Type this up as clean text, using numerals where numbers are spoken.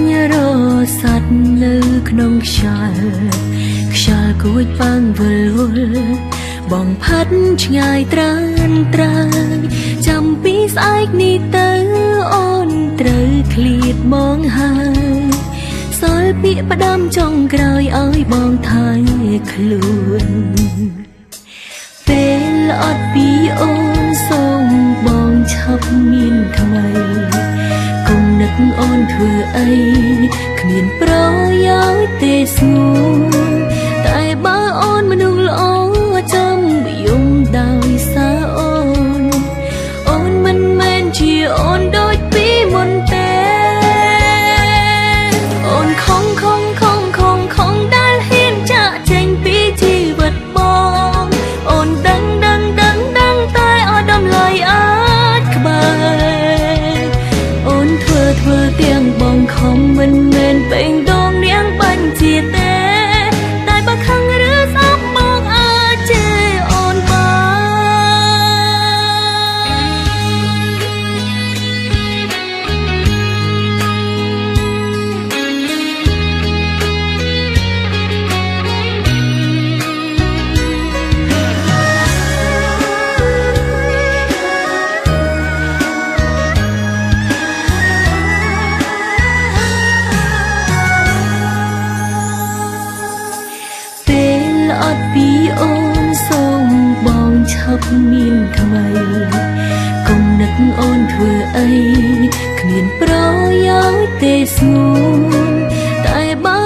ញរស័តនៅក្នុងខ្យល់គួចប៉ាំងវិលវល់បងផាត់ឆ្ងាយត្រានត្រើយចាំពីស្អែកនេះទៅអូនត្រូវឃ្លាតមកហើយសល់ពាក្យផ្ដាំចុងក្រោយឲ្យបងថើខ្លួនពេលអត់ពីអូនសូមបងឆាប់មានថ្មីកុំនឹកអូនធ្វើអីគ្មានប្រយោជន៍ទេស្ងួនតែបើអូនមនុស្សល្អចាំយំដោយសារអូនមិនមែនជាអូនដូចពីមុនទេអូនខំដែលហ៊ានចាក់ចេញពីជីវិតបងអូនដឹងតែអត់ដំឡៃអាចក្បែរអូនធ្វើទាំងបងខំមិនមែនពេញដងនាងបាញ់ជាទេតែបើខឹងឬស្អប់មកអាចជេរអូនអត់ពីអូនសូមបងឆាប់មានថ្មីកុំនឹកអូនធ្វើអីគ្មានប្រយោជន៍ទេស្ងួនតែបើ